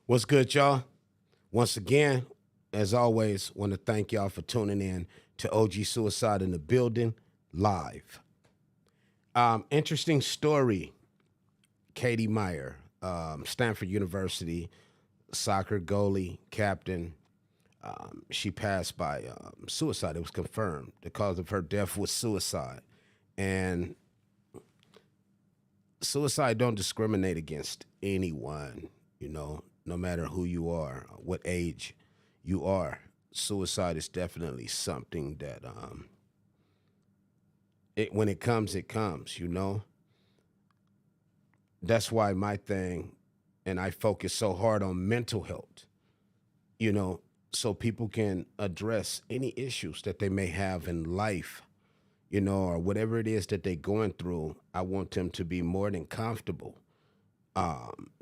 What's good, y'all? Once again, as always, want to thank y'all for tuning in to OG Suicide in the building live. Interesting story. Katie Meyer, Stanford University soccer goalie, captain. She passed by suicide. It was confirmed. The cause of her death was suicide. And suicide don't discriminate against anyone, no matter who you are, what age you are. Suicide is definitely something that when it comes. That's why my thing, and I focus so hard on mental health, so people can address any issues that they may have in life, or whatever it is that they're going through. I want them to be more than comfortable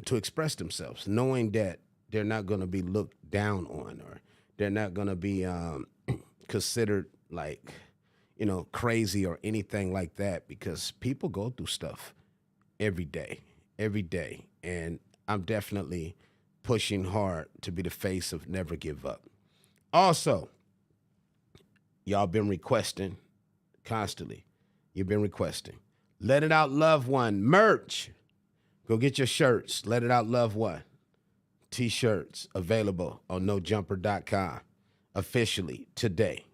to express themselves, knowing that they're not going to be looked down on, or they're not going to be considered like, crazy or anything like that, because people go through stuff every day. And I'm definitely pushing hard to be the face of never give up. Also, y'all been requesting constantly. You've been requesting. Let It Out Loved One merch. Go get your shirts. Let It Out Loved One. T-shirts available on nojumper.com officially today.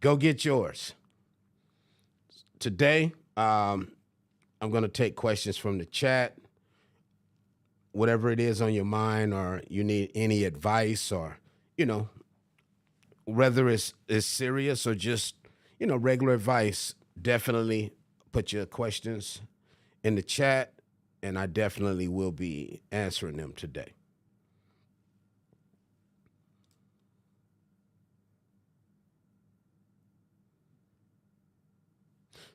Go get yours. Today, I'm going to take questions from the chat. Whatever it is on your mind, or you need any advice, or, whether it's serious or just, regular advice, definitely put your questions in the chat, and I definitely will be answering them today.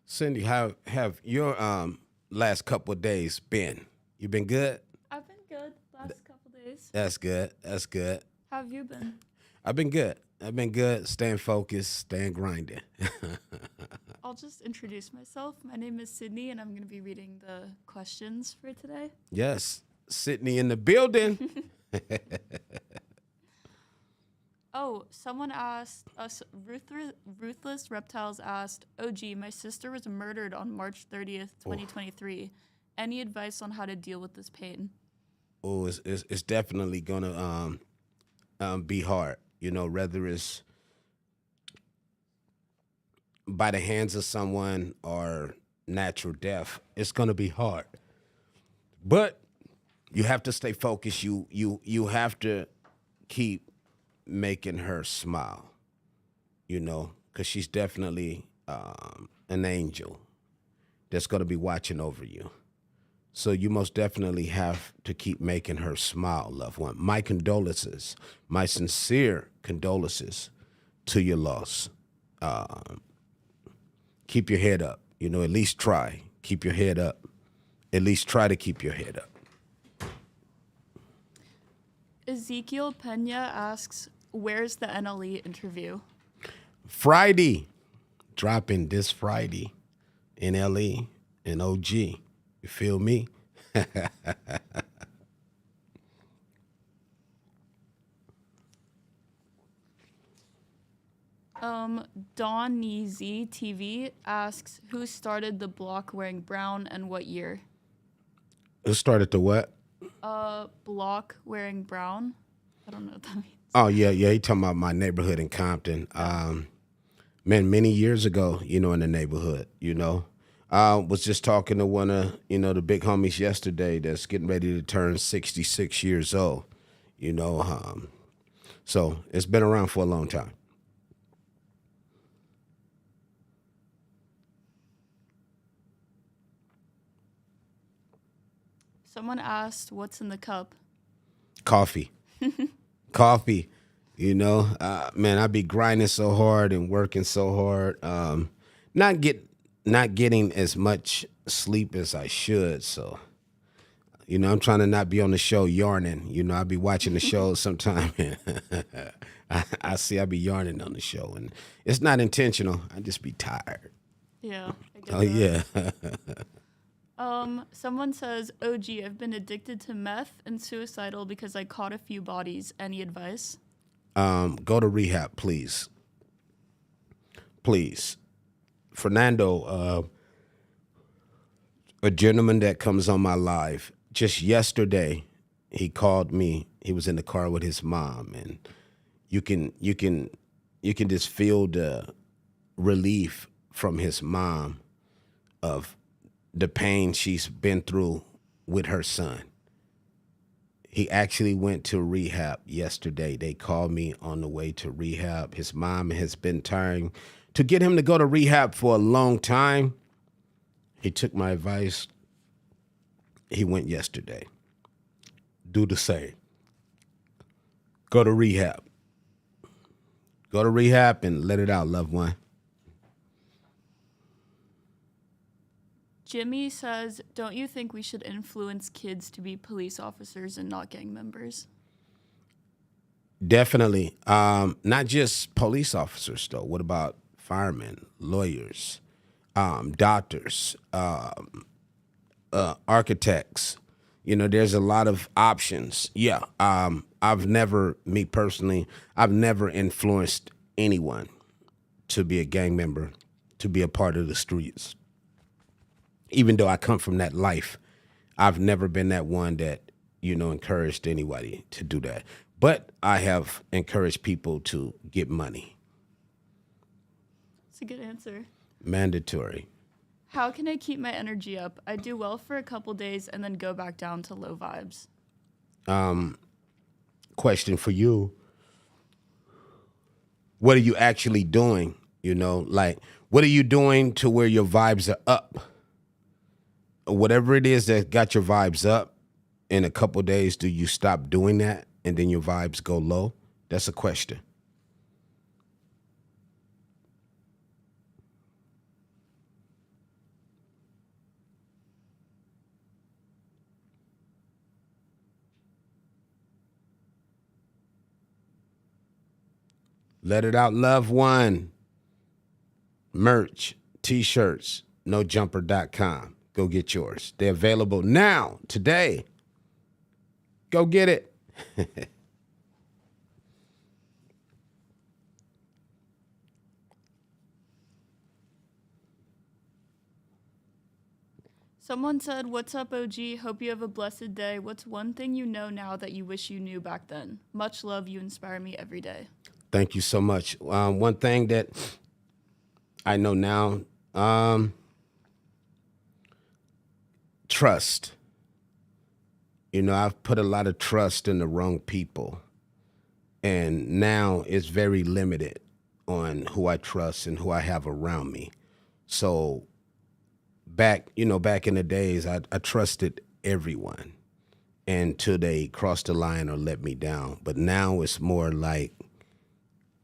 Cindy, how have your last couple of days been? You been good? I've been good last couple days. That's good. That's good. How have you been? I've been good. Staying focused, staying grinding. I'll just introduce myself. My name is Sydney, and I'm going to be reading the questions for today. Yes, Sydney in the building. Oh, someone asked us, Ruthless Reptiles asked, OG, my sister was murdered on March 30th, 2023. Any advice on how to deal with this pain? Oh, it's definitely gonna be hard. Whether it's by the hands of someone or natural death, it's gonna be hard. But you have to stay focused. You have to keep making her smile. Because she's definitely an angel that's gonna be watching over you. So you most definitely have to keep making her smile, loved one. My condolences, my sincere condolences to your loss. Keep your head up. At least try. Keep your head up. At least try to keep your head up. Ezekiel Pena asks, where's the NLE interview? Friday. Dropping this Friday. NLE and OG. You feel me? Don Neezy TV asks, who started the block wearing brown and what year? Who started the what? Block wearing brown. I don't know what that means. Oh, yeah. He talking about my neighborhood in Compton. Man, many years ago, in the neighborhood, was just talking to one of, the big homies yesterday that's getting ready to turn 66 years old, so it's been around for a long time. Someone asked, what's in the cup? Coffee. Coffee. Man, I be grinding so hard and working so hard. Not getting as much sleep as I should. So, I'm trying to not be on the show yarning. I be watching the show sometime. I be yarning on the show, and it's not intentional. I just be tired. Yeah. Oh, yeah. Someone says, OG, I've been addicted to meth and suicidal because I caught a few bodies. Any advice? Go to rehab, please. Please. Fernando, a gentleman that comes on my live, just yesterday, he called me. He was in the car with his mom, and you can just feel the relief from his mom of the pain she's been through with her son. He actually went to rehab yesterday. They called me on the way to rehab. His mom has been trying to get him to go to rehab for a long time. He took my advice. He went yesterday. Do the same. Go to rehab. Go to rehab and let it out, loved one. Jimmy says, don't you think we should influence kids to be police officers and not gang members? Definitely. Not just police officers, though. What about firemen, lawyers, doctors, architects? You know, there's a lot of options. Yeah. Me personally, I've never influenced anyone to be a gang member, to be a part of the streets. Even though I come from that life, I've never been that one that, encouraged anybody to do that. But I have encouraged people to get money. That's a good answer. Mandatory. How can I keep my energy up? I do well for a couple days and then go back down to low vibes. Question for you. What are you actually doing? What are you doing to where your vibes are up? Whatever it is that got your vibes up, in a couple days, do you stop doing that and then your vibes go low? That's a question. Let it out, loved one. Merch, t-shirts, nojumper.com. Go get yours. They're available now, today. Go get it. Someone said, what's up, OG? Hope you have a blessed day. What's one thing you know now that you wish you knew back then? Much love. You inspire me every day. Thank you so much. One thing that I know now, trust. I've put a lot of trust in the wrong people. And now it's very limited on who I trust and who I have around me. So back in the days, I trusted everyone until they crossed the line or let me down. But now it's more like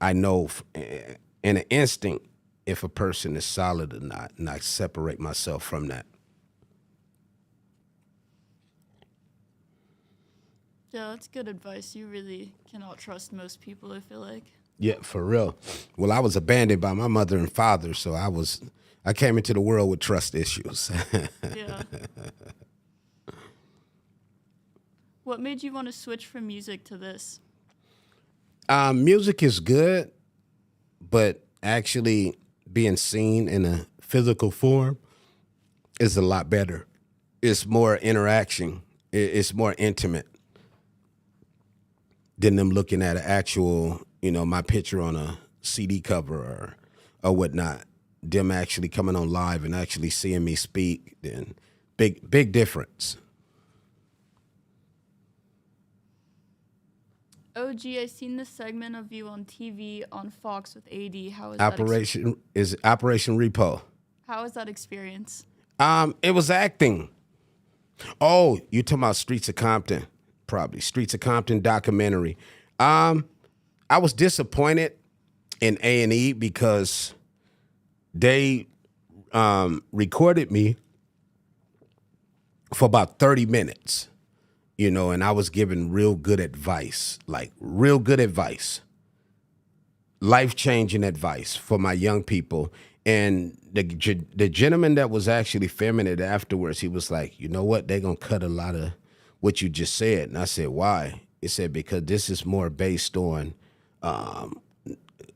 I know in an instinct if a person is solid or not, and I separate myself from that. Yeah, that's good advice. You really cannot trust most people, I feel like. Yeah, for real. Well, I was abandoned by my mother and father, so I came into the world with trust issues. Yeah. What made you want to switch from music to this? Music is good, but actually being seen in a physical form is a lot better. It's more interaction. It's more intimate than them looking at an actual, my picture on a CD cover or whatnot. Them actually coming on live and actually seeing me speak, then big difference. OG, I seen this segment of you on TV on Fox with AD. How is Operation Repo. How was that experience? It was acting. Oh, you talking about Streets of Compton? Probably Streets of Compton documentary. I was disappointed in A&E because they recorded me for about 30 minutes, and I was giving real good advice, life-changing advice for my young people. And the gentleman that was actually filming it afterwards, he was like, you know what? They're going to cut a lot of what you just said. And I said, why? He said, because this is more based on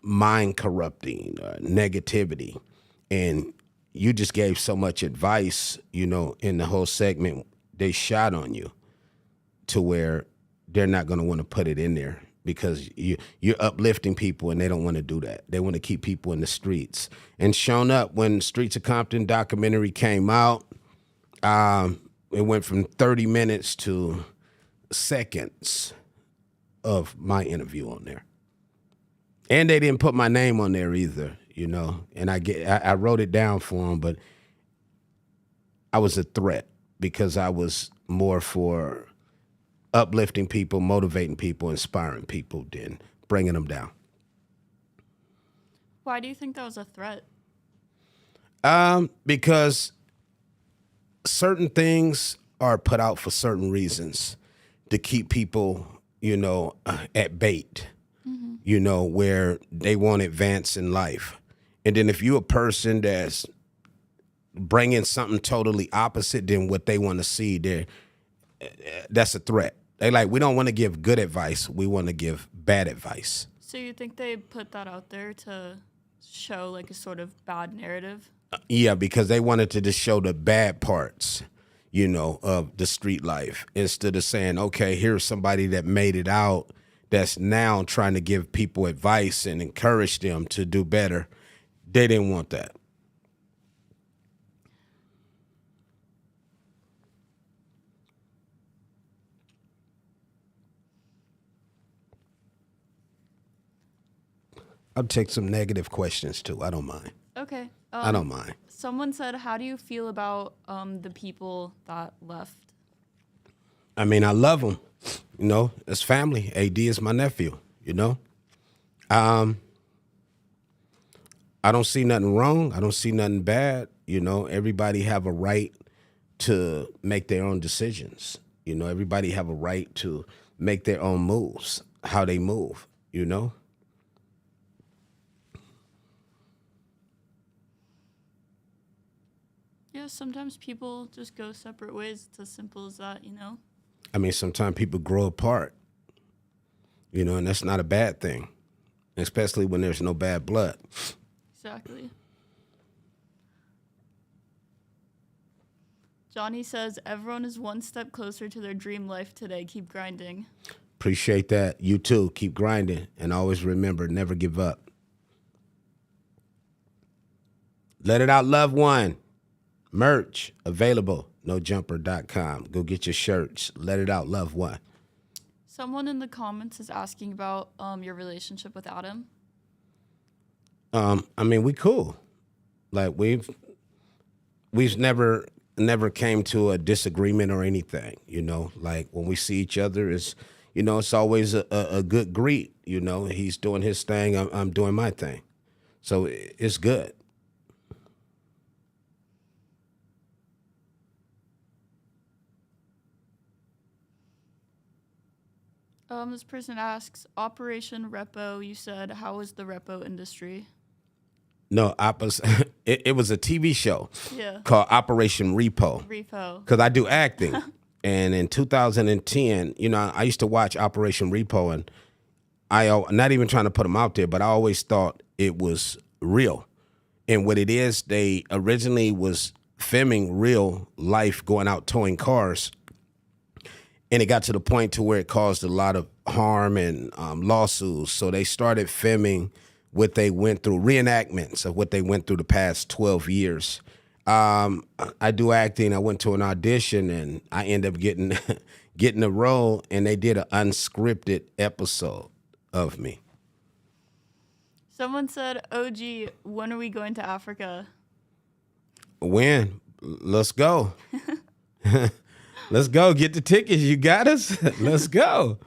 mind corrupting, negativity. And you just gave so much advice, you know, in the whole segment. They shot on you to where they're not going to want to put it in there because you're uplifting people and they don't want to do that. They want to keep people in the streets. And shown up when Streets of Compton documentary came out, it went from 30 minutes to seconds of my interview on there. And they didn't put my name on there either, you know. And I wrote it down for them, but I was a threat because I was more for uplifting people, motivating people, inspiring people than bringing them down. Why do you think that was a threat? Because certain things are put out for certain reasons to keep people, you know, at bait, you know, where they want advance in life. And then if you're a person that's bringing something totally opposite than what they want to see, that's a threat. They like, we don't want to give good advice. We want to give bad advice. So you think they put that out there to show like a sort of bad narrative? Yeah, because they wanted to just show the bad parts, you know, of the street life instead of saying, okay, here's somebody that made it out that's now trying to give people advice and encourage them to do better. They didn't want that. I'll take some negative questions too. I don't mind. Okay. I don't mind. Someone said, how do you feel about the people that left? I mean, I love them. You know, it's family. AD is my nephew, you know. I don't see nothing wrong. I don't see nothing bad. You know, everybody have a right to make their own decisions. You know, everybody have a right to make their own moves, how they move, you know. Yeah, sometimes people just go separate ways. It's as simple as that, you know? I mean, sometimes people grow apart, you know, and that's not a bad thing, especially when there's no bad blood. Exactly. Johnny says, everyone is one step closer to their dream life today. Keep grinding. Appreciate that. You too. Keep grinding. And always remember, never give up. Let It Out, Loved One. Merch available. NoJumper.com. Go get your shirts. Let It Out, Loved One. Someone in the comments is asking about your relationship with Adam. I mean, we cool. Like we've never came to a disagreement or anything, you know. Like when we see each other, it's, you know, it's always a good greet, you know. He's doing his thing, I'm doing my thing. So it's good. This person asks, Operation Repo, you said, how was the repo industry? No, it was a TV show Yeah. called Operation Repo. Repo. Because I do acting. And in 2010, you know, I used to watch Operation Repo, and not even trying to put them out there, but I always thought it was real. And what it is, they originally was filming real life going out towing cars. And it got to the point to where it caused a lot of harm and lawsuits. So they started filming what they went through, reenactments of what they went through the past 12 years. I do acting. I went to an audition, and I ended up getting a role, and they did an unscripted episode of me. Someone said, OG, when are we going to Africa? When? Let's go. Let's go. Get the tickets. You got us? Let's go.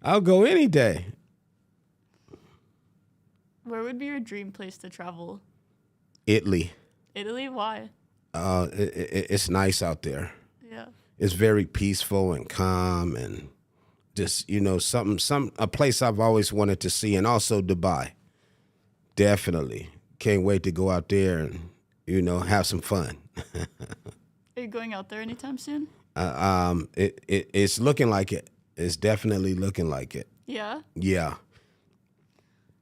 I'll go any day. Where would be your dream place to travel? Italy. Italy? Why? It's nice out there. Yeah. It's very peaceful and calm, and just, you know, a place I've always wanted to see. And also Dubai. Definitely. can't wait to go out there and, have some fun. Are you going out there anytime soon? It's looking like it. It's definitely looking like it. Yeah. Yeah.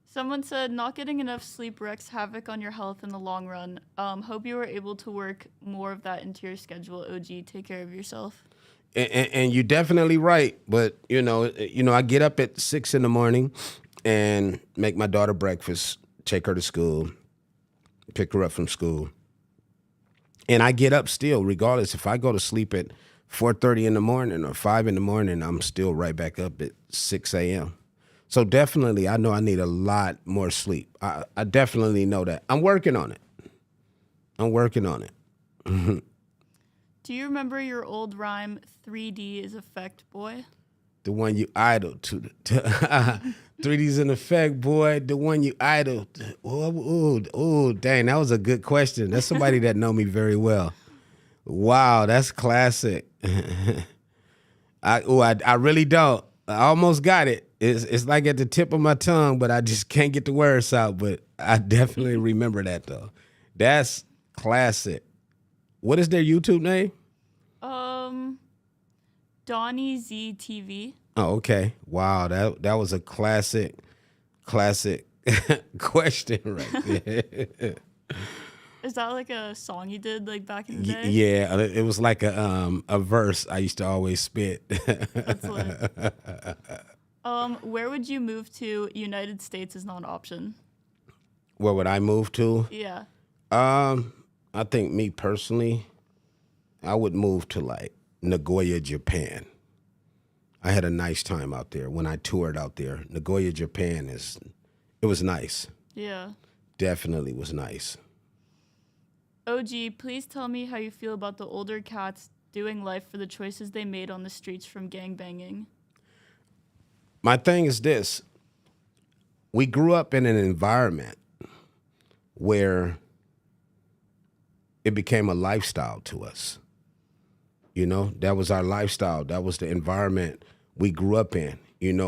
Someone said not getting enough sleep wreaks havoc on your health in the long run. Hope you were able to work more of that into your schedule, OG. Take care of yourself. And you're definitely right. But, I get up at 6 in the morning and make my daughter breakfast, take her to school, pick her up from school. And I get up still, regardless. If I go to sleep at 4:30 in the morning or 5 in the morning, I'm still right back up at 6 a.m. So definitely, I know I need a lot more sleep. I definitely know that. I'm working on it. Do you remember your old rhyme, 3D is effect, boy? The one you idle to. 3D's in effect, boy. The one you idle. Oh, dang, that was a good question. That's somebody that know me very well. Wow, that's classic. I really don't. I almost got it. It's like at the tip of my tongue, but I just can't get the words out. But I definitely remember that though. That's classic. What is their YouTube name? Donnie Z TV. Oh, okay. Wow, that was a classic question right there. Is that like a song you did like back in the day? Yeah, it was like a verse I used to always spit. That's lit. Where would you move to? United States is not an option. Where would I move to? Yeah. I think me personally, I would move to like Nagoya, Japan. I had a nice time out there when I toured out there. Nagoya, Japan it was nice. Yeah. Definitely was nice. OG, please tell me how you feel about the older cats doing life for the choices they made on the streets from gangbanging. My thing is this. We grew up in an environment where it became a lifestyle to us. That was our lifestyle. That was the environment we grew up in,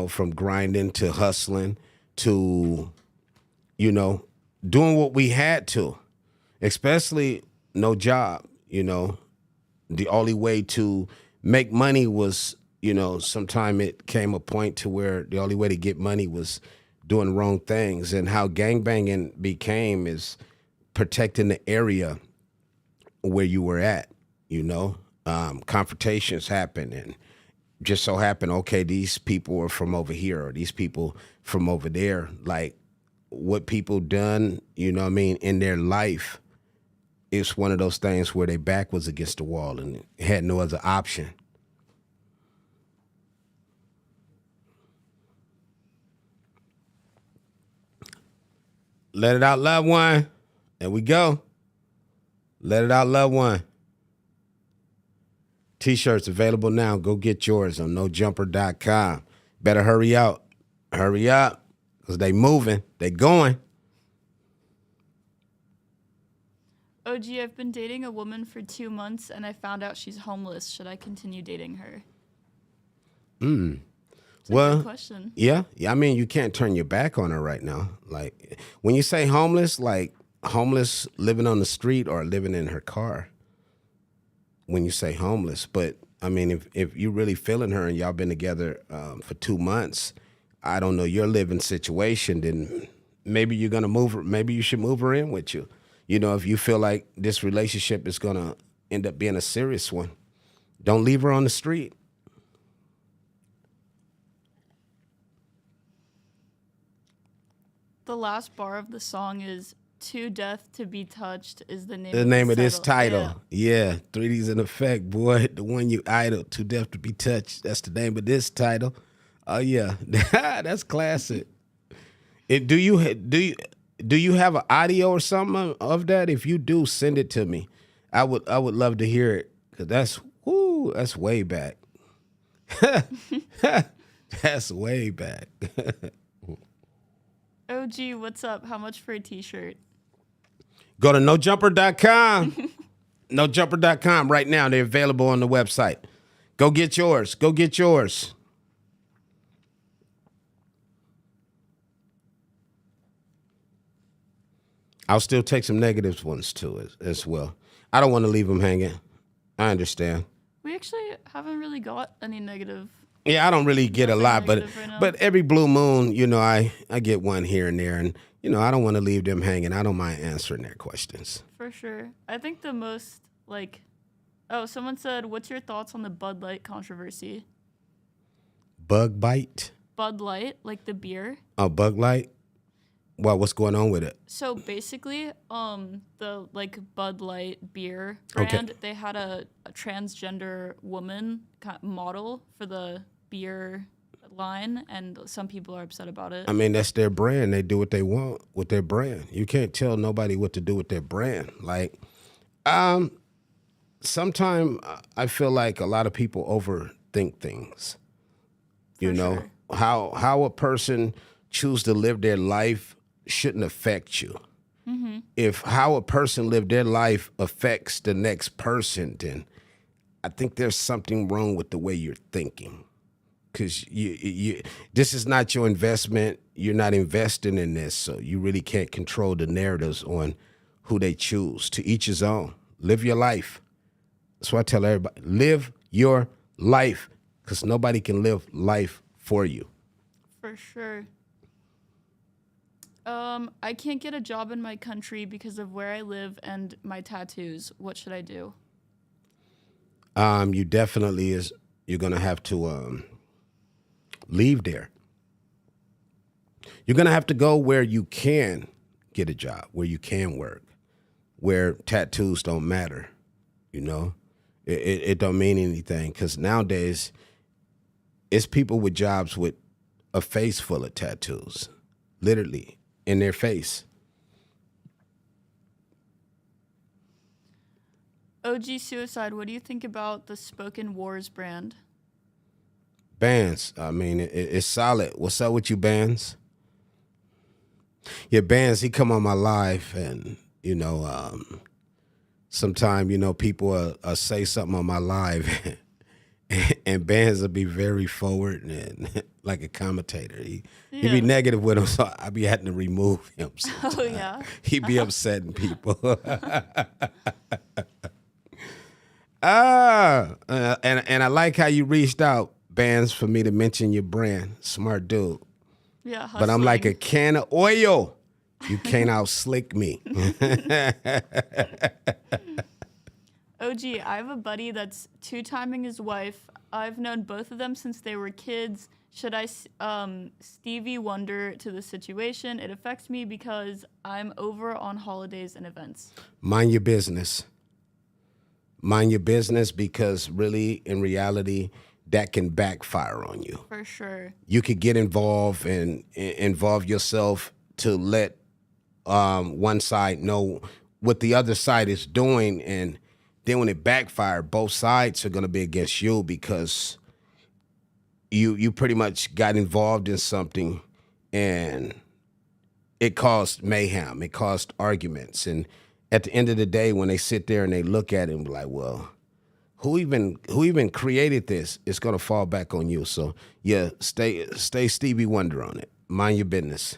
from grinding to hustling to, doing what we had to, especially no job, The only way to make money was, sometime it came a point to where the only way to get money was doing wrong things. And how gangbanging became is protecting the area where you were at, confrontations happen and just so happen, okay, these people are from over here or these people from over there. Like what people done, in their life, it's one of those things where their back was against the wall and had no other option. Let it out, loved one. There we go. Let it out, loved one. T-shirts available now. Go get yours on nojumper.com. Better hurry out. Hurry up, because they moving. They going. OG, I've been dating a woman for 2 months, and I found out she's homeless. Should I continue dating her? That's a good question. Yeah. I mean, you can't turn your back on her right now. Like, when you say homeless, like homeless living on the street or living in her car. When you say homeless, but I mean, if you're really feeling her and y'all been together for 2 months, I don't know your living situation, then maybe you're gonna move her. Maybe you should move her in with you. If you feel like this relationship is gonna end up being a serious one, don't leave her on the street. The last bar of the song is "To Death to Be Touched" is the name. The name of this title. Yeah, 3D's in effect, boy. The one you idle, "To Death to Be Touched." That's the name of this title. Oh yeah, that's classic. Do you have an audio or something of that? If you do, send it to me. I would love to hear it, because that's way back. That's way back. OG, what's up? How much for a t-shirt? Go to nojumper.com. Nojumper.com right now. They're available on the website. Go get yours. Go get yours. I'll still take some negative ones too as well. I don't want to leave them hanging. I understand. We actually haven't really got any negative. Yeah, I don't really get a Nothing lot, but negative right now. but every blue moon, I get one here and there, and I don't want to leave them hanging. I don't mind answering their questions. For sure. I think the most, like, someone said, what's your thoughts on the Bud Light controversy? Bug bite? Bud Light, like the beer. Oh, Bug Light? Well, what's going on with it? So basically, the like Bud Light beer Okay. brand, they had a transgender woman model for the beer line, and some people are upset about it. I mean, that's their brand. They do what they want with their brand. You can't tell nobody what to do with their brand. Like, sometimes I feel like a lot of people overthink things. You know, sure. how a person choose to live their life shouldn't affect you. Mm-hmm. If how a person live their life affects the next person, then I think there's something wrong with the way you're thinking. Because this is not your investment. You're not investing in this, so you really can't control the narratives on who they choose. To each his own. Live your life. That's why I tell everybody, live your life, because nobody can live life for you. For sure. I can't get a job in my country because of where I live and my tattoos. What should I do? You definitely you're gonna have to leave there. You're gonna have to go where you can get a job, where you can work, where tattoos don't matter. It don't mean anything, because nowadays it's people with jobs with a face full of tattoos, literally in their face. OG Cuicide, what do you think about the Spoken Wars brand? Bands, I mean, it's solid. What's up with you, Bands? Yeah, Bands, he come on my live, and, sometimes, people say something on my live, and Bands will be very forward and like a commentator. He be negative with him, so I be having to remove him sometimes. Oh, yeah? He be upsetting people. And I like how you reached out, Bands, for me to mention your brand. Smart dude. Yeah, hustling. But I'm like a can of oil. You can't out slick me. OG, I have a buddy that's two-timing his wife. I've known both of them since they were kids. Should I Stevie Wonder to the situation? It affects me because I'm over on holidays and events. Mind your business. Mind your business, because really, in reality, that can backfire on you. For sure. You could get involved and involve yourself to let one side know what the other side is doing, and then when it backfires, both sides are going to be against you, because you pretty much got involved in something, and it caused mayhem. It caused arguments. And at the end of the day, when they sit there and they look at it and be like, well, who even created this? It's going to fall back on you. So, yeah, stay Stevie Wonder on it. Mind your business.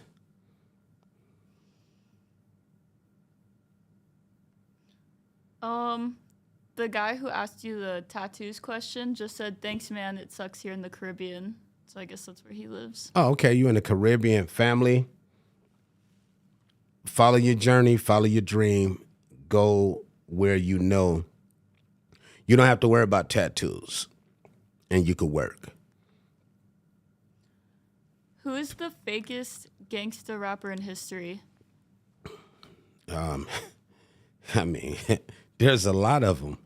The guy who asked you the tattoos question just said, thanks, man. It sucks here in the Caribbean. So I guess that's where he lives. Oh, okay. You in the Caribbean family. Follow your journey. Follow your dream. Go where you know you don't have to worry about tattoos, and you could work. Who is the fakest gangsta rapper in history? I mean, there's a lot of them,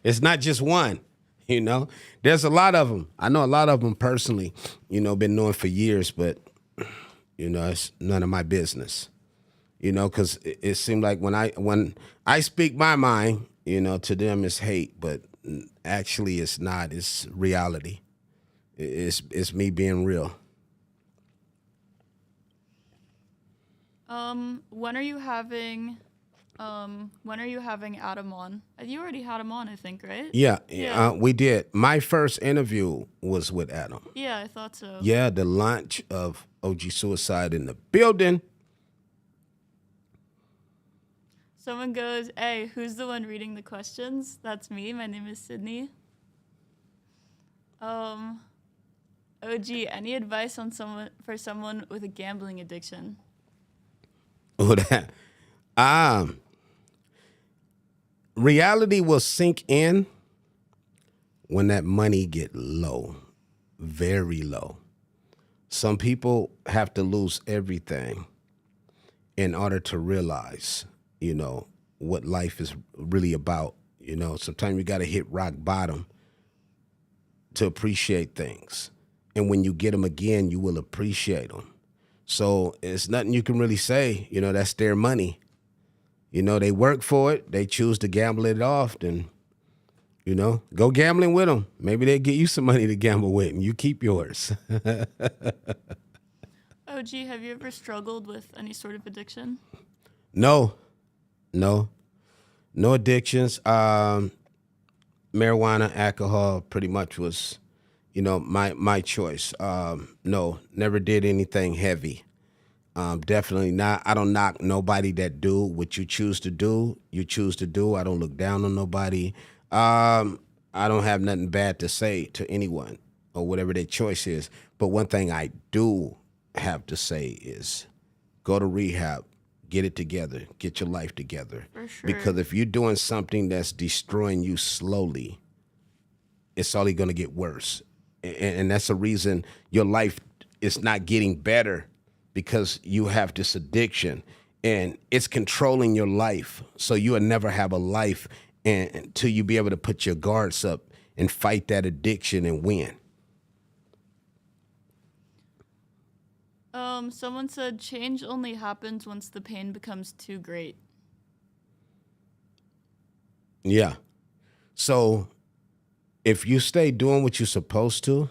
It's not just one, There's a lot of them. I know a lot of them personally, been knowing for years, but, it's none of my business, because it seemed like when I speak my mind, to them it's hate, but actually it's not. It's reality. It's me being real. When are you having Adam on? You already had him on, I think, right? Yeah. We did. My first interview was with Adam. Yeah, I thought so. Yeah, the launch of OG Cuicide in the building. Someone goes, "Hey, who's the one reading the questions?" That's me. My name is Sydney. OG, any advice on someone with a gambling addiction? Oh, that. Um, Reality will sink in when that money get low, very low. Some people have to lose everything in order to realize, what life is really about. Sometimes you got to hit rock bottom to appreciate things. And when you get them again, you will appreciate them. So it's nothing you can really say. That's their money. They work for it. They choose to gamble it off. Then, go gambling with them. Maybe they get you some money to gamble with and you keep yours. OG, have you ever struggled with any sort of addiction? No, no addictions. Marijuana, alcohol pretty much was, my choice. No, never did anything heavy. Definitely not. I don't knock nobody that do what you choose to do. You choose to do. I don't look down on nobody. I don't have nothing bad to say to anyone or whatever their choice is. But one thing I do have to say is go to rehab, get it together, get your life together. For sure. Because if you're doing something that's destroying you slowly, it's only going to get worse. And that's the reason your life is not getting better, because you have this addiction and it's controlling your life. So you will never have a life until you be able to put your guards up and fight that addiction and win. Someone said change only happens once the pain becomes too great. Yeah. So if you stay doing what you're supposed to,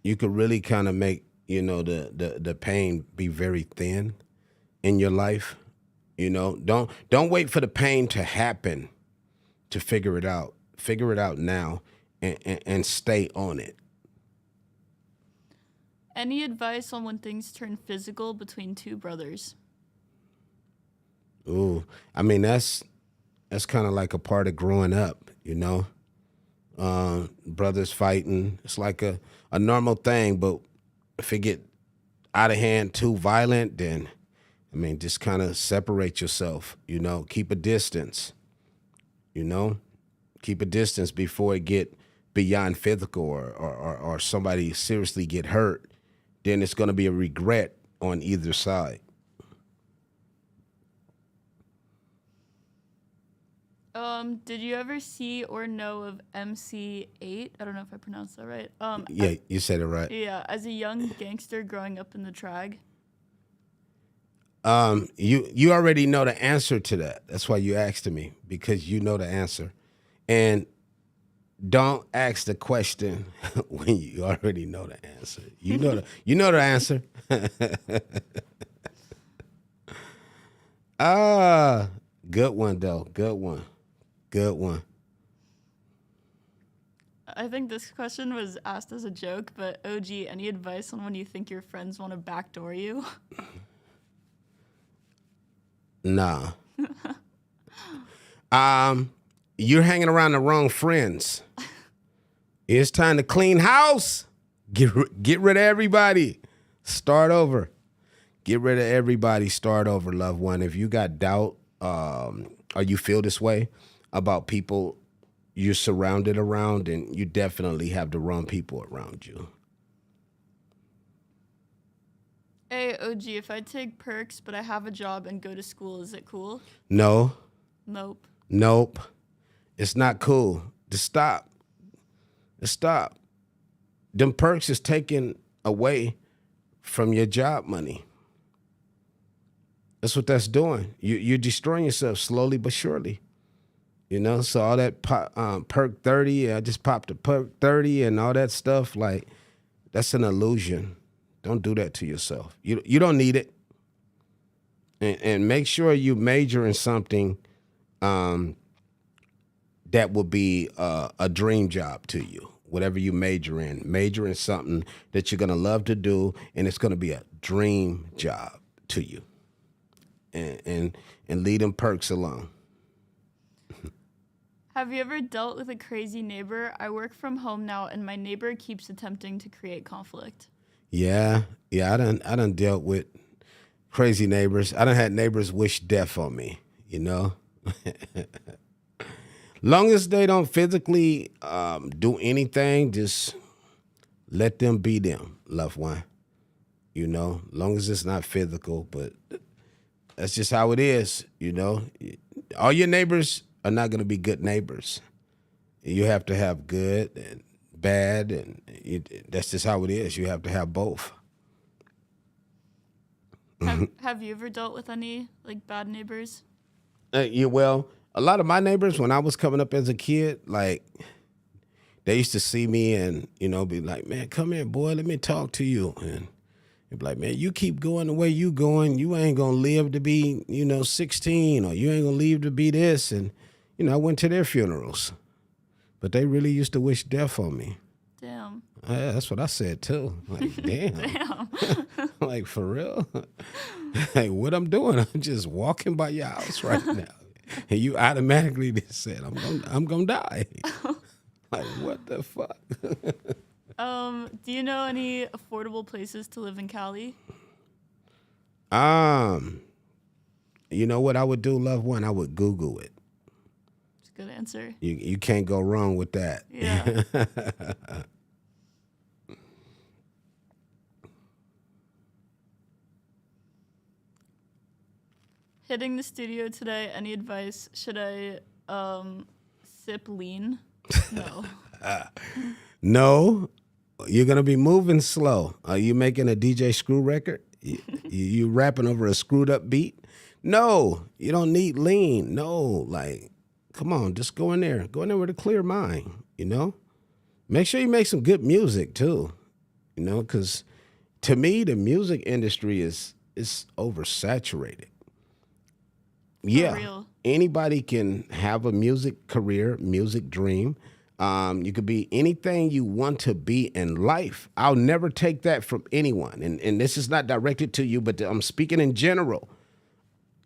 you could really kind of make, the pain be very thin in your life. Don't wait for the pain to happen to figure it out. Figure it out now and stay on it. Any advice on when things turn physical between two brothers? Ooh, I mean, that's kind of like a part of growing up, brothers fighting. It's like a normal thing, but if it get out of hand, too violent, then, just kind of separate yourself, keep a distance, keep a distance before it get beyond physical or somebody seriously get hurt. Then it's going to be a regret on either side. Did you ever see or know of MC8? I don't know if I pronounced that right. Yeah, you said it right. Yeah, as a young gangster growing up in the trag. You already know the answer to that. That's why you asked me, because you know the answer. And don't ask the question when you already know the answer. You know the answer. Good one though. Good one. Good one. I think this question was asked as a joke, but OG, any advice on when you think your friends want to backdoor you? Nah. You're hanging around the wrong friends. It's time to clean house. Get rid of everybody. Start over. Get rid of everybody. Start over, loved one. If you got doubt, or you feel this way about people you're surrounded around, and you definitely have the wrong people around you. Hey, OG, if I take perks but I have a job and go to school, is it cool? No. Nope. It's not cool. Just stop. Them perks is taken away from your job money. That's what that's doing. You're destroying yourself slowly but surely. So all that perk 30, I just popped a perk 30 and all that stuff, like, that's an illusion. Don't do that to yourself. You don't need it. And make sure you major in something that will be a dream job to you. Whatever you major in something that you're going to love to do, and it's going to be a dream job to you. And and leave them perks alone. Have you ever dealt with a crazy neighbor? I work from home now, and my neighbor keeps attempting to create conflict. Yeah, I done dealt with crazy neighbors. I done had neighbors wish death on me, you know? Long as they don't physically do anything, just let them be them, loved one. You know, long as it's not physical, but that's just how it is, you know? All your neighbors are not going to be good neighbors. You have to have good and bad, and that's just how it is. You have to have both. Have you ever dealt with any like bad neighbors? Well, a lot of my neighbors, when I was coming up as a kid, like they used to see me and, you know, be like, man, come here, boy, let me talk to you. And they'd be like, man, you keep going the way you going, you ain't going to live to be, 16, or you ain't going to live to be this. And, I went to their funerals, but they really used to wish death on me. Damn. Yeah, that's what I said too. Like, damn. Damn. Like, for real? Like, what I'm doing? I'm just walking by your house right now. And you automatically just said, I'm gonna die. Like, what the fuck? Do you know any affordable places to live in Cali? You know what I would do, loved one? I would Google it. It's a good answer. You can't go wrong with that. Yeah. Hitting the studio today, any advice? Should I sip lean? No. No, you're going to be moving slow. Are you making a DJ Screw record? You rapping over a screwed up beat? No, you don't need lean. No, like, come on, just go in there. Go in there with a clear mind, Make sure you make some good music too, because to me, the music industry is oversaturated. Yeah, real. Anybody can have a music career, music dream. You could be anything you want to be in life. I'll never take that from anyone. And this is not directed to you, but I'm speaking in general.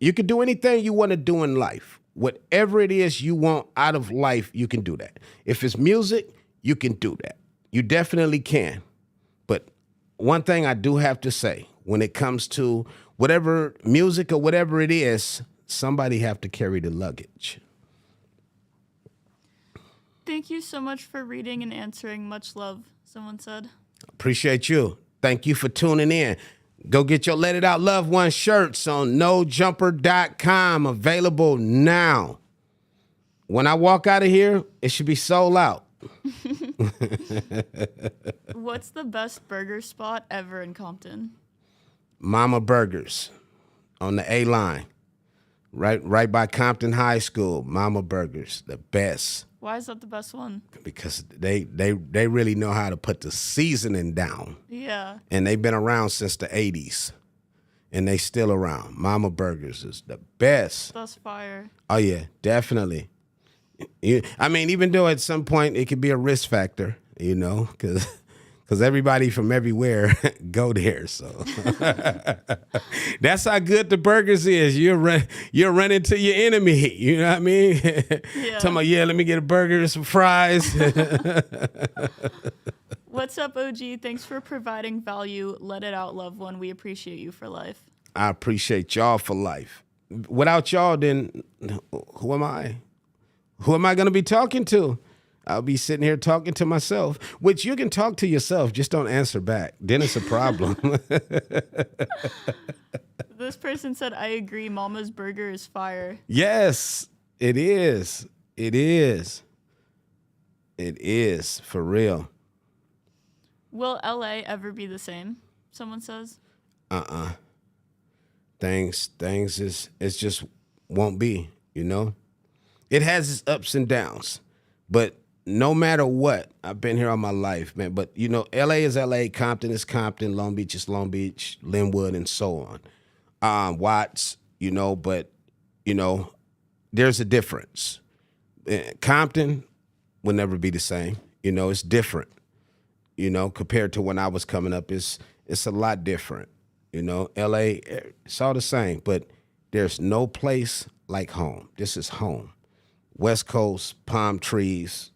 You can do anything you want to do in life. Whatever it is you want out of life, you can do that. If it's music, you can do that. You definitely can. But one thing I do have to say, when it comes to whatever music or whatever it is, somebody have to carry the luggage. Thank you so much for reading and answering. Much love, someone said. Appreciate you. Thank you for tuning in. Go get your Let It Out Loved One shirts on nojumper.com. Available now. When I walk out of here, it should be sold out. What's the best burger spot ever in Compton? Mama Burgers on the A line. Right by Compton High School. Mama Burgers, the best. Why is that the best one? Because they really know how to put the seasoning down. Yeah. And they've been around since the 80s. And they still around. Mama Burgers is the best. That's fire. Oh, yeah, definitely. Even though at some point it could be a risk factor, because everybody from everywhere go there. So that's how good the burgers is. You're running to your enemy. You know what I mean? Yeah. Talking about, let me get a burger and some fries. What's up, OG? Thanks for providing value. Let it out, loved one. We appreciate you for life. I appreciate y'all for life. Without y'all, then who am I? Who am I going to be talking to? I'll be sitting here talking to myself, which you can talk to yourself. Just don't answer back. Then it's a problem. This person said, I agree. Mama's burger is fire. Yes, it is. It is. It is, for real. Will LA ever be the same? Someone says. Things it's just won't be, It has its ups and downs, but no matter what, I've been here all my life, man. But, L.A. is L.A., Compton is Compton, Long Beach is Long Beach, Linwood, and so on. Watts, but, there's a difference. Compton will never be the same. It's different, compared to when I was coming up. It's a lot different. L.A., it's all the same, but There's no place like home. This is home. West Coast, palm trees.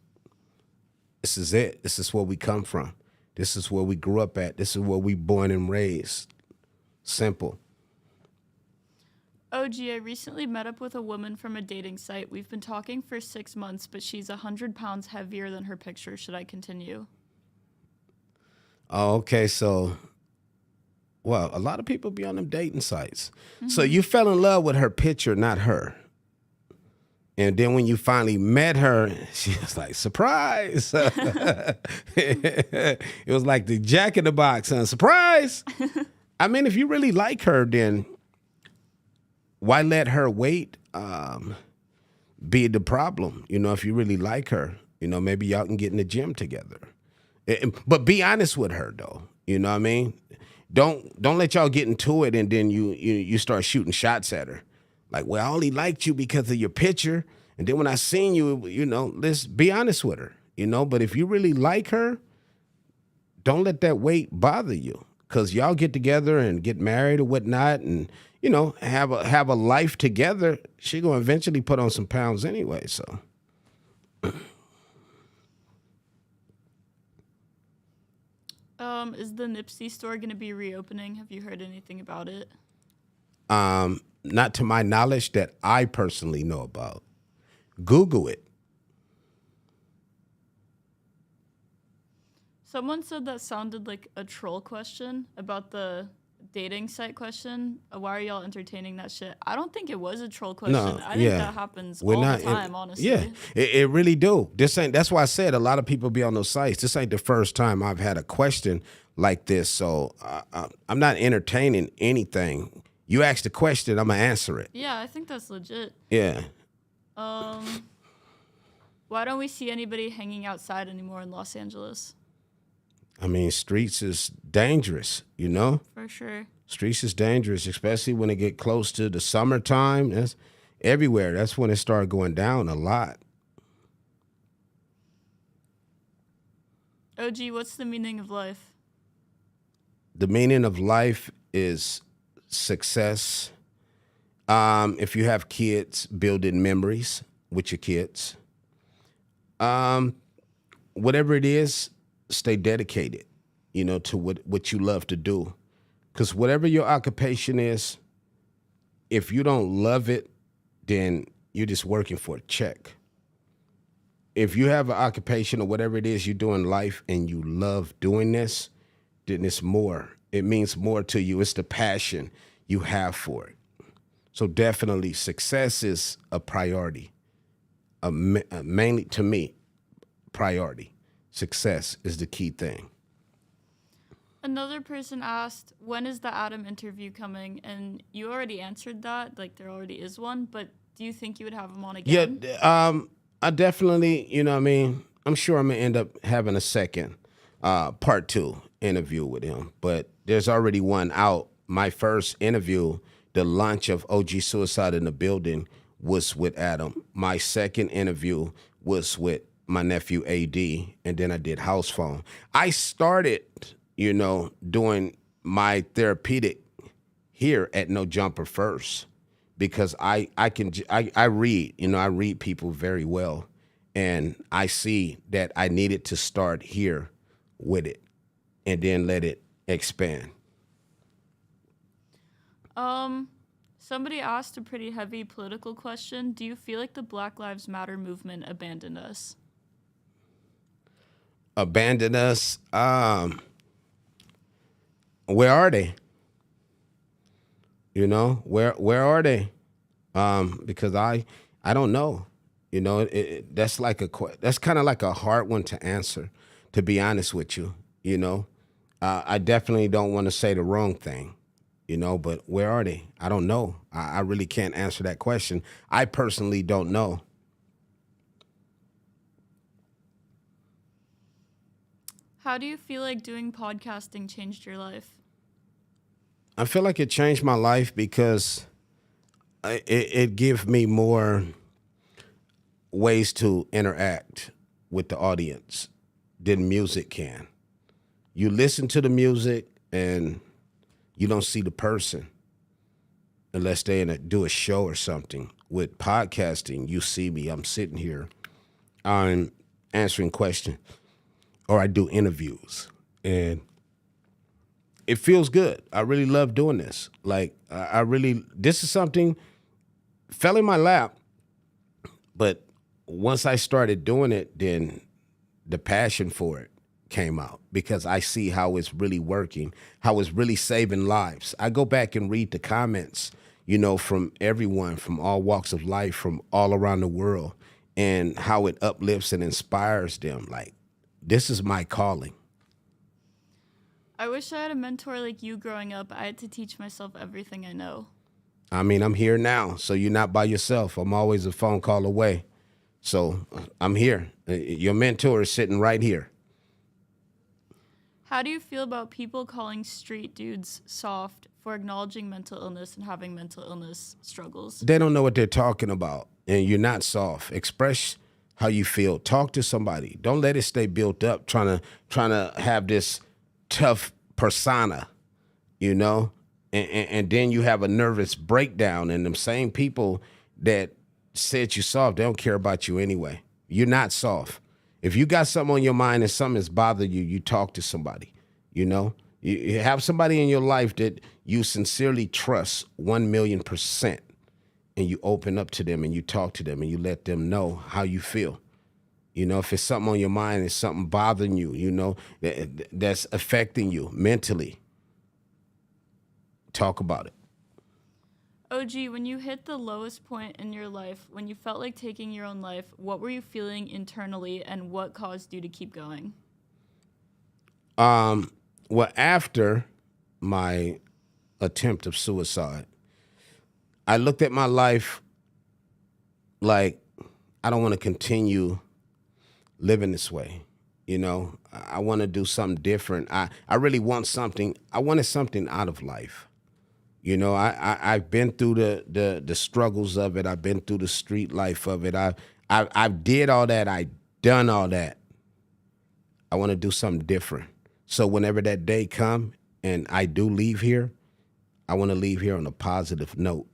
This is it. This is where we come from. This is where we grew up at. This is where we born and raised. Simple. OG, I recently met up with a woman from a dating site. We've been talking for 6 months, but she's 100 pounds heavier than her picture. Should I continue? Oh, okay. So, well, a lot of people be on them dating sites. So you fell in love with her picture, not her. And then when you finally met her, she was like, surprise. It was like the Jack in the Box, huh? Surprise. I mean, if you really like her, then why let her weight be the problem? You know, if you really like her, you know, maybe y'all can get in the gym together. But be honest with her, though. You know what I mean? Don't let y'all get into it and then you start shooting shots at her. Like, well, I only liked you because of your picture. And then when I seen you, you know, let's be honest with her, you know. But if you really like her, don't let that weight bother you. Because y'all get together and get married or whatnot and, you know, have a life together. She going to eventually put on some pounds anyway, so. Is the Nipsey store going to be reopening? Have you heard anything about it? Not to my knowledge that I personally know about. Google it. Someone said that sounded like a troll question about the dating site question. Why are y'all entertaining that shit? I don't think it was a troll question. I think that happens all the time, honestly. Yeah, it really do. That's why I said a lot of people be on those sites. This ain't the first time I've had a question like this, so I'm not entertaining anything. You ask the question, I'm going to answer it. Yeah, I think that's legit. Yeah. Why don't we see anybody hanging outside anymore in Los Angeles? I mean, streets is dangerous, you know? For sure. Streets is dangerous, especially when it get close to the summertime. That's everywhere. That's when it started going down a lot. OG, what's the meaning of life? The meaning of life is success. If you have kids, building memories with your kids. Whatever it is, stay dedicated, you know, to what you love to do. Because whatever your occupation is, if you don't love it, then you're just working for a check. If you have an occupation or whatever it is you do in life and you love doing this, then it's more. It means more to you. It's the passion you have for it. So definitely success is a priority. Mainly to me, priority. Success is the key thing. Another person asked, when is the Adam interview coming? And you already answered that, like there already is one, but do you think you would have him on again? Yeah, I definitely, you know what I mean, I'm sure I'm going to end up having a second part 2 interview with him, but there's already one out. My first interview, the launch of OG Cuicide in the building, was with Adam. My second interview was with my nephew AD, and then I did House Phone. I started, you know, doing my therapeutic here at No Jumper first because I read, you know, I read people very well, and I see that I needed to start here with it and then let it expand. Somebody asked a pretty heavy political question. Do you feel like the Black Lives Matter movement abandoned us? Abandon us? Where are they? You know, where are they? Because I don't know. You know, that's kind of like a hard one to answer, to be honest with you. You know, I definitely don't want to say the wrong thing. You know, but where are they? I don't know. I really can't answer that question. I personally don't know. How do you feel like doing podcasting changed your life? I feel like it changed my life because it gave me more ways to interact with the audience than music can. You listen to the music and you don't see the person. unless they do a show or something. With podcasting, you see me, I'm sitting here, I'm answering questions, or I do interviews, and it feels good. I really love doing this. Like, I really, this is something fell in my lap, but once I started doing it, then the passion for it came out because I see how it's really working, how it's really saving lives. I go back and read the comments, from everyone, from all walks of life, from all around the world, and how it uplifts and inspires them. Like, this is my calling. I wish I had a mentor like you growing up. I had to teach myself everything I know. I mean, I'm here now, so you're not by yourself. I'm always a phone call away. So I'm here. Your mentor is sitting right here. How do you feel about people calling street dudes soft for acknowledging mental illness and having mental illness struggles? They don't know what they're talking about, and you're not soft. Express how you feel. Talk to somebody. Don't let it stay built up trying to have this tough persona, and then you have a nervous breakdown, and them same people that said you soft, they don't care about you anyway. You're not soft. If you got something on your mind and something is bothering you, you talk to somebody. You have somebody in your life that you sincerely trust 1,000,000%, and you open up to them and you talk to them and you let them know how you feel. If it's something on your mind, it's something bothering you, that's affecting you mentally, talk about it. OG, when you hit the lowest point in your life, when you felt like taking your own life, what were you feeling internally and what caused you to keep going? Well, after my attempt of suicide, I looked at my life like, I don't want to continue living this way. I want to do something different. I really want something. I wanted something out of life. I've been through the struggles of it. I've been through the street life of it. I did all that. I done all that. I want to do something different. So whenever that day come and I do leave here, I want to leave here on a positive note.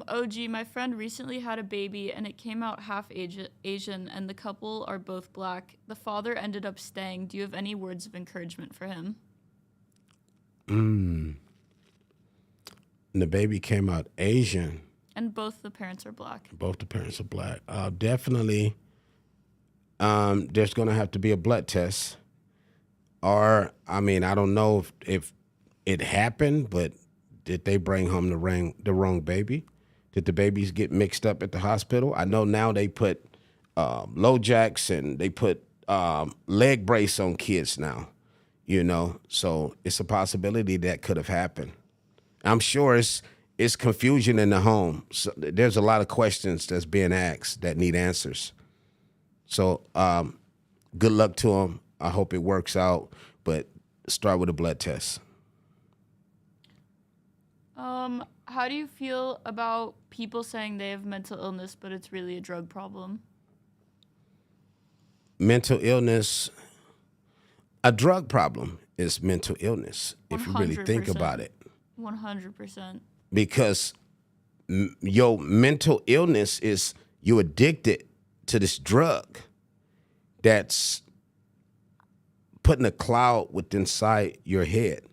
OG, my friend recently had a baby and it came out half Asian and the couple are both black. The father ended up staying. Do you have any words of encouragement for him? And the baby came out Asian. And both the parents are black. Both the parents are black. Definitely, there's going to have to be a blood test. Or, I don't know if it happened, but did they bring home the wrong baby? Did the babies get mixed up at the hospital? I know now they put low jacks and they put leg brace on kids now, So it's a possibility that could have happened. I'm sure it's confusion in the home. So there's a lot of questions that's being asked that need answers. So good luck to them. I hope it works out, but start with a blood test. How do you feel about people saying they have mental illness, but it's really a drug problem? Mental illness, a drug problem is mental illness, if you really think about it. 100%. Because your mental illness is you addicted to this drug that's putting a cloud within inside your head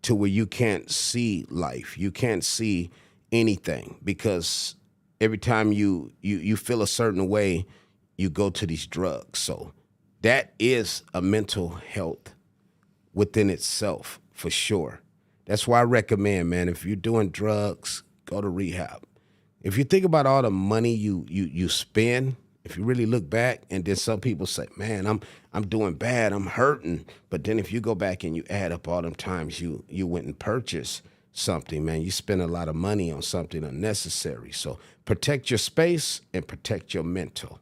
to where you can't see life. You can't see anything because every time you feel a certain way, you go to these drugs. So that is a mental health within itself for sure. That's why I recommend, man, if you're doing drugs, go to rehab. If you think about all the money you spend, if you really look back, and then some people say, man, I'm doing bad, I'm hurting. But then if you go back and you add up all them times you went and purchased something, man, you spend a lot of money on something unnecessary. So protect your space and protect your mental.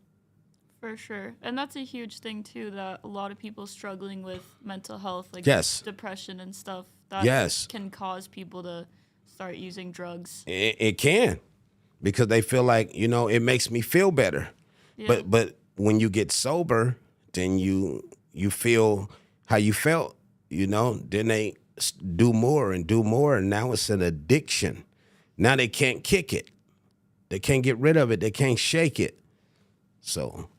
For sure. And that's a huge thing, too, that a lot of people struggling with mental health, like depression and stuff, that can cause people to start using drugs. It can, because they feel like, it makes me feel better. Yeah. But when you get sober, then you feel how you felt, Then they do more and do more, and now it's an addiction. Now they can't kick it. They can't get rid of it. They can't shake it. So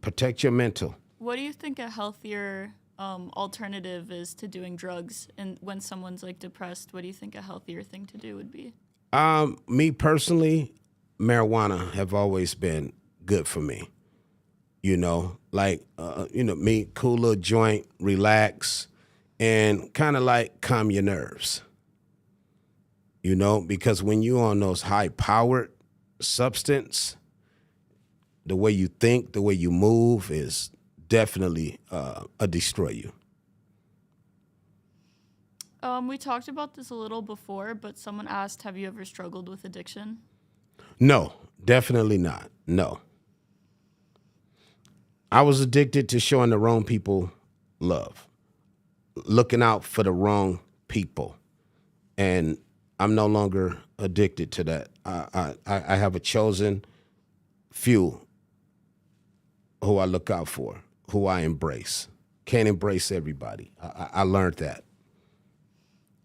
protect your mental. What do you think a healthier alternative is to doing drugs? And when someone's like depressed, what do you think a healthier thing to do would be? Me personally, marijuana have always been good for me. Me, cool little joint, relax, and kind of like calm your nerves. Because when you're on those high-powered substance, the way you think, the way you move is definitely a destroy you. We talked about this a little before, but someone asked, have you ever struggled with addiction? No, definitely not. No. I was addicted to showing the wrong people love, looking out for the wrong people. And I'm no longer addicted to that. I have a chosen few who I look out for, who I embrace. Can't embrace everybody. I learned that.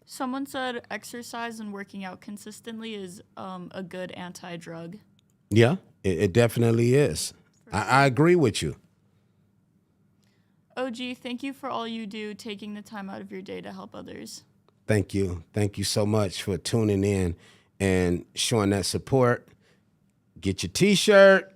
Someone said exercise and working out consistently is a good anti-drug. Yeah, it definitely is. I agree with you. OG, thank you for all you do, taking the time out of your day to help others. Thank you. Thank you so much for tuning in and showing that support. Get your T-shirt,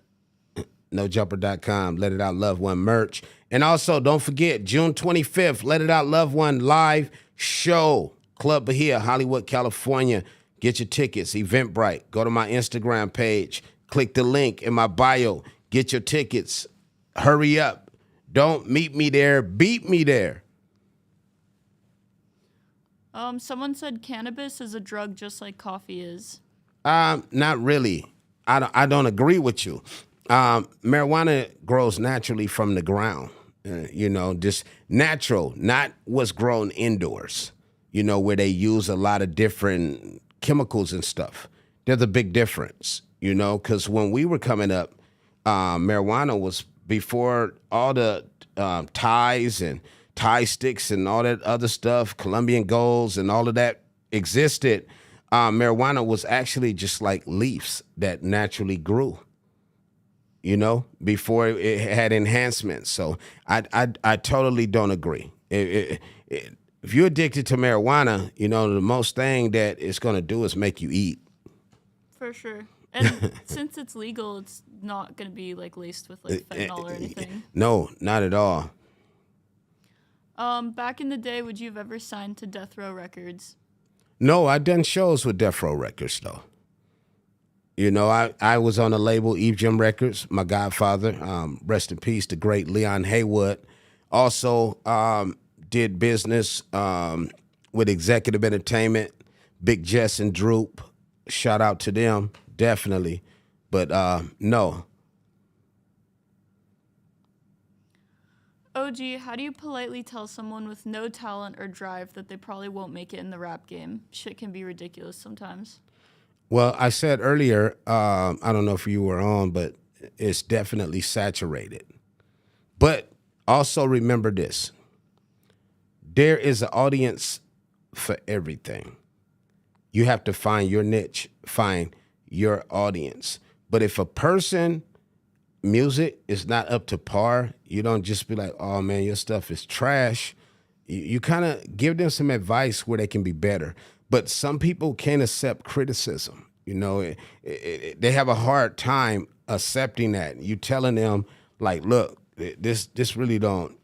nojumper.com, Let It Out Love One merch. And also, don't forget, June 25th, Let It Out Love One live show, Club Bahia, Hollywood, California. Get your tickets, Eventbrite. Go to my Instagram page. Click the link in my bio. Get your tickets. Hurry up. Don't meet me there. Beat me there. Someone said cannabis is a drug just like coffee is. Not really. I don't agree with you. Marijuana grows naturally from the ground. Just natural, not what's grown indoors. Where they use a lot of different chemicals and stuff. There's a big difference. Because when we were coming up, marijuana was before all the ties and tie sticks and all that other stuff, Colombian golds and all of that existed. Marijuana was actually just like leaves that naturally grew, before it had enhancements. So I totally don't agree. If you're addicted to marijuana, the most thing that it's going to do is make you eat. For sure. And since it's legal, it's not going to be like laced with like fentanyl or anything. No, not at all. Back in the day, would you have ever signed to Death Row Records? No, I done shows with Death Row Records though. I was on the label Eve Jim Records. My godfather, rest in peace, the great Leon Haywood, also did business with Executive Entertainment, Big Jess and Droop. Shout out to them. Definitely. But no. OG, how do you politely tell someone with no talent or drive that they probably won't make it in the rap game? Shit can be ridiculous sometimes. Well, I said earlier, I don't know if you were on, but it's definitely saturated. But also remember this. There is an audience for everything. You have to find your niche, find your audience. But if a person music is not up to par, you don't just be like, oh man, your stuff is trash. You kind of give them some advice where they can be better. But some people can't accept criticism. They have a hard time accepting that. You telling them like, look, this really don't,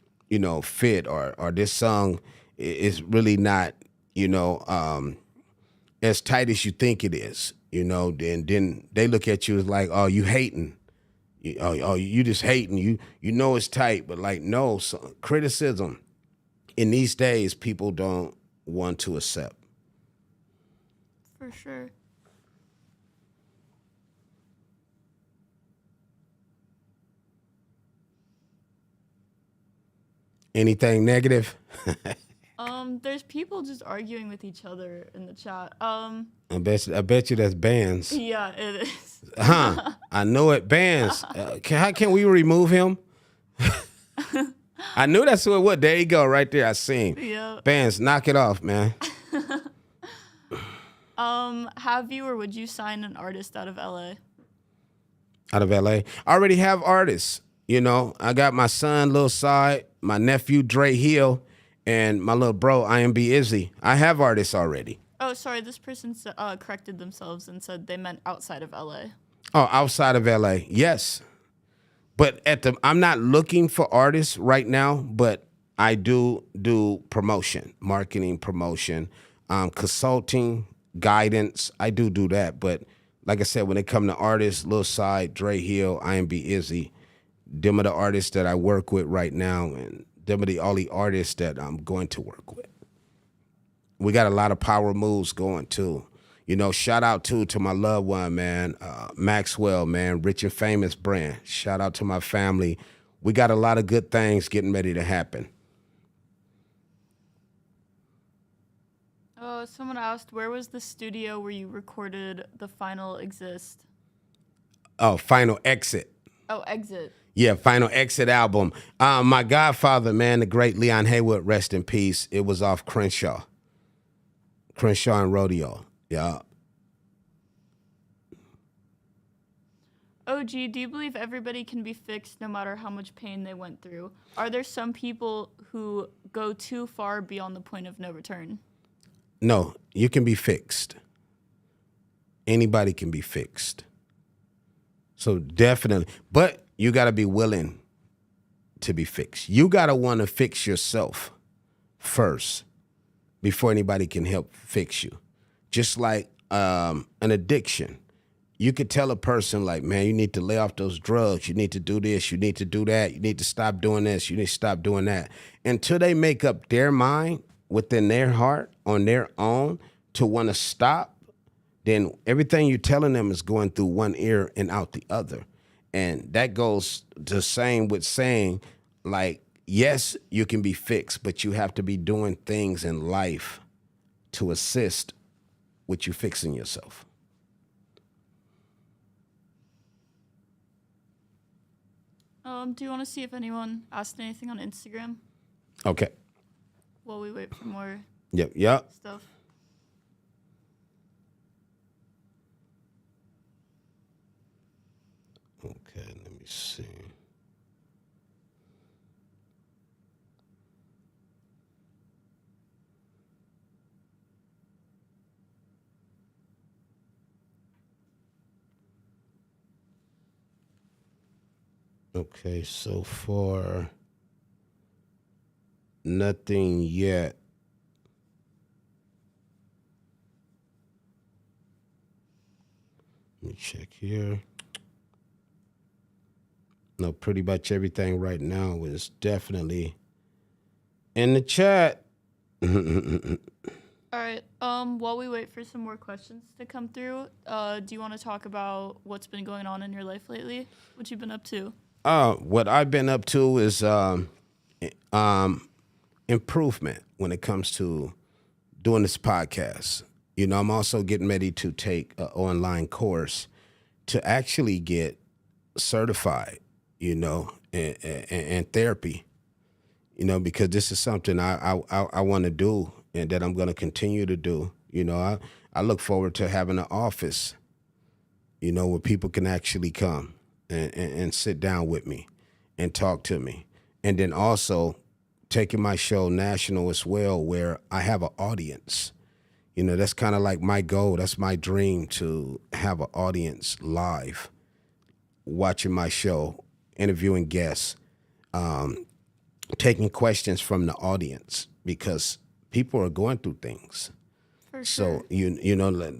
fit, or this song is really not, as tight as you think it is. Then they look at you as like, oh, you hating. You just hating. You it's tight, but like, no, so criticism in these days, people don't want to accept. For sure. Anything negative? There's people just arguing with each other in the chat. I bet you that's bands. Yeah, it is. I know it, bands. How can we remove him? I knew that's who it was. There you go, right there. I seen. Yeah. Bands, knock it off, man. Have you or would you sign an artist out of LA? Out of LA. I already have artists. You know, I got my son, Lil Side, my nephew, Dre Hill, and my little bro, IMB Izzy. I have artists already. Oh, sorry. This person corrected themselves and said they meant outside of LA. Oh, outside of LA. Yes. But I'm not looking for artists right now, but I do promotion, marketing promotion, consulting, guidance. I do that. But like I said, when it come to artists, Lil Side, Dre Hill, IMB Izzy, them are the artists that I work with right now, and them are the only artists that I'm going to work with. We got a lot of power moves going too. You know, shout out to my loved one, man, Maxwell, man, Rich and Famous brand. Shout out to my family. We got a lot of good things getting ready to happen. Someone asked, where was the studio where you recorded the Final Exist? Oh, Final Exit. Oh, Exit. Yeah, Final Exit album. My godfather, man, the great Leon Haywood, rest in peace. It was off Crenshaw and Rodeo. Yeah. OG, do you believe everybody can be fixed no matter how much pain they went through? Are there some people who go too far beyond the point of no return? No, you can be fixed. Anybody can be fixed. So definitely, but you got to be willing to be fixed. You got to want to fix yourself first before anybody can help fix you. Just like an addiction. You could tell a person like, man, you need to lay off those drugs. You need to do this. You need to do that. You need to stop doing this. You need to stop doing that. Until they make up their mind within their heart on their own to want to stop, then everything you're telling them is going through one ear and out the other. And that goes the same with saying, like, yes, you can be fixed, but you have to be doing things in life to assist with you fixing yourself. Do you want to see if anyone asked anything on Instagram Okay. while we wait for more Yep. stuff? Okay, let me see. Okay, so far, nothing yet. Let me check here. No, pretty much everything right now is definitely in the chat. All right. While we wait for some more questions to come through, do you want to talk about what's been going on in your life lately? What you've been up to? What I've been up to is improvement when it comes to doing this podcast. You know, I'm also getting ready to take an online course to actually get certified, you know, in therapy, you know, because this is something I want to do and that I'm going to continue to do. You know, I look forward to having an office, you know, where people can actually come and sit down with me and talk to me. And then also taking my show national as well, where I have an audience. You know, that's kind of like my goal. That's my dream, to have an audience live watching my show, interviewing guests, taking questions from the audience, because people are going through things. For So, sure. you know,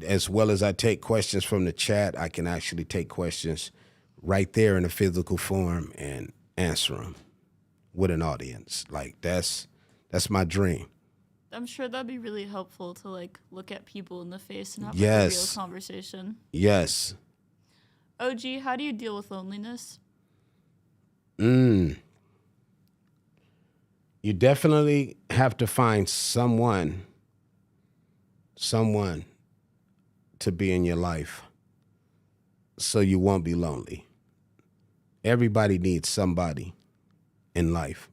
as well as I take questions from the chat, I can actually take questions right there in a physical form and answer them with an audience. Like, that's my dream. I'm sure that'd be really helpful to like look at people in the face and have like, a real Yes. conversation. Yes. OG, how do you deal with loneliness? You definitely have to find someone to be in your life so you won't be lonely. Everybody needs somebody in life.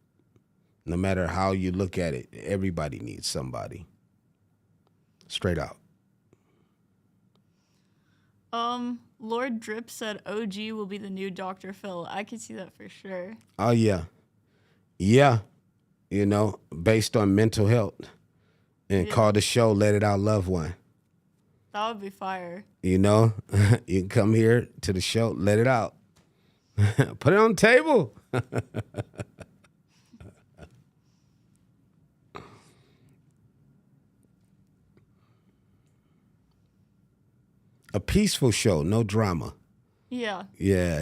No matter how you look at it, everybody needs somebody. Straight out. Lord Drip said OG will be the new Dr. Phil. I can see that for sure. Oh, yeah. Yeah. Based on mental health. And Yeah. call the show, Let It Out Loved One. That would be fire. You can come here to the show, let it out. Put it on the table. A peaceful show, no drama. Yeah. Yeah,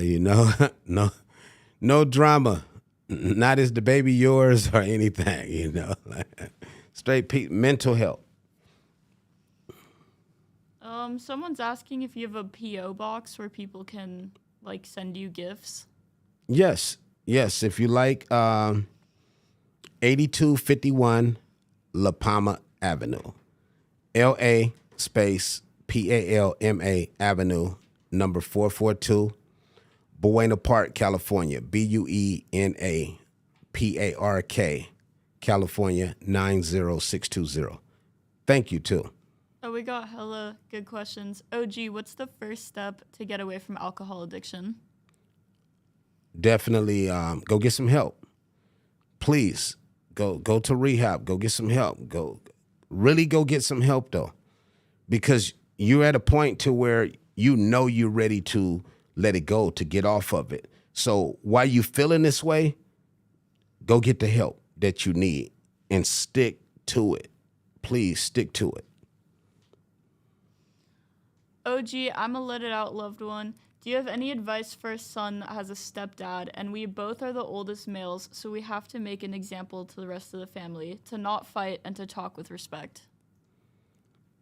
no drama. Not is the baby yours or anything, straight mental health. Someone's asking if you have a PO box where people can like send you gifts. Yes. If you like, 8251 La Palma Avenue, LA space PALMA Avenue, number 442, Buena Park, California, BUENA PARK, California 90620. Thank you too. Oh, we got hella good questions. OG, what's the first step to get away from alcohol addiction? Definitely go get some help. Please go to rehab. Go get some help. Go get some help though, because you're at a point to where you're ready to let it go, to get off of it. So while you feeling this way, go get the help that you need and stick to it. Please stick to it. OG, I'm a let it out loved one. Do you have any advice for a son that has a stepdad, and we both are the oldest males, so we have to make an example to the rest of the family, to not fight and to talk with respect?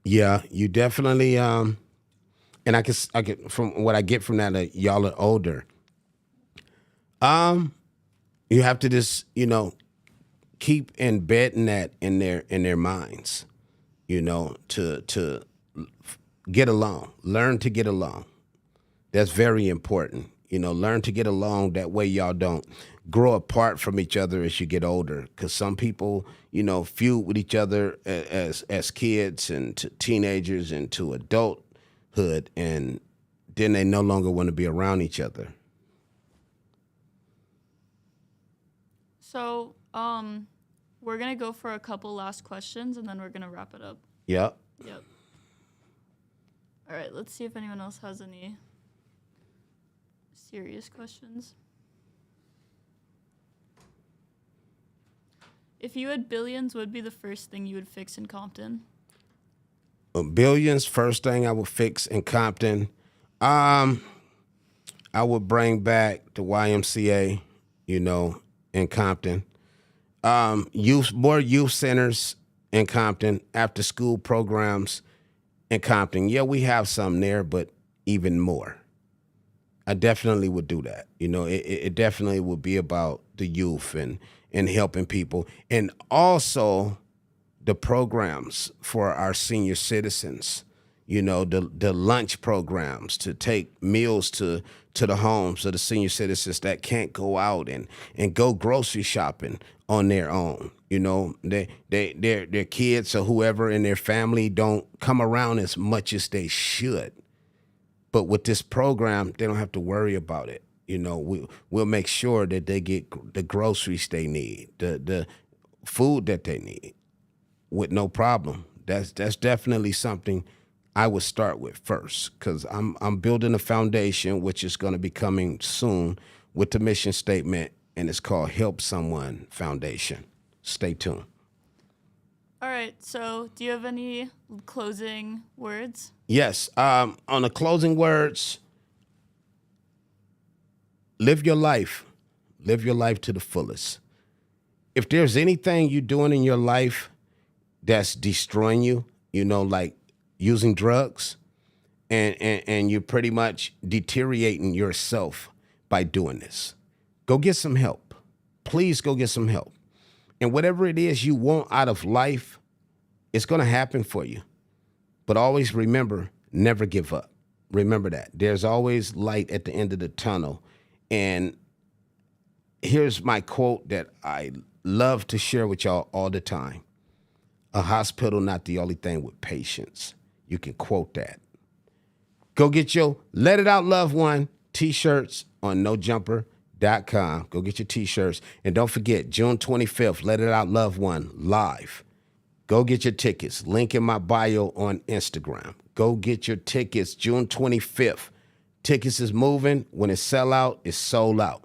Yeah, you definitely and I get from what I get from that, y'all are older. You have to just, keep embedding that in their minds, to get along, learn to get along. That's very important. Learn to get along. That way y'all don't grow apart from each other as you get older. Because some people, feud with each other as kids and to teenagers and to adulthood, and then they no longer want to be around each other. So, we're going to go for a couple last questions, and then we're going to wrap it up. Yep. All right, let's see if anyone else has any serious questions. If you had billions, what would be the first thing you would fix in Compton? Billions, first thing I would fix in Compton, I would bring back the YMCA, in Compton. More youth centers in Compton, after school programs in Compton. Yeah, we have some there, but even more. I definitely would do that. It definitely would be about the youth and helping people. And also the programs for our senior citizens, the lunch programs to take meals to the homes of the senior citizens that can't go out and go grocery shopping on their own. Their kids or whoever in their family don't come around as much as they should. But with this program, they don't have to worry about it. We'll make sure that they get the groceries they need, the food that they need, with no problem. That's definitely something I would start with first, because I'm building a foundation, which is going to be coming soon with the mission statement, and it's called Help Someone Foundation. Stay tuned. All right, so do you have any closing words? Yes. On the closing words, live your life. Live your life to the fullest. If there's anything you're doing in your life that's destroying you, like using drugs, and you're pretty much deteriorating yourself by doing this, go get some help. Please go get some help. And whatever it is you want out of life, it's going to happen for you. But always remember, never give up. Remember that. There's always light at the end of the tunnel. And Here's my quote that I love to share with y'all all the time. A hospital, not the only thing with patients. You can quote that. Go get your Let It Out Loved One t-shirts on nojumper.com. Go get your t-shirts. And don't forget, June 25th, Let It Out Loved One live. Go get your tickets. Link in my bio on Instagram. Go get your tickets June 25th. Tickets is moving. When it's sell out, it's sold out.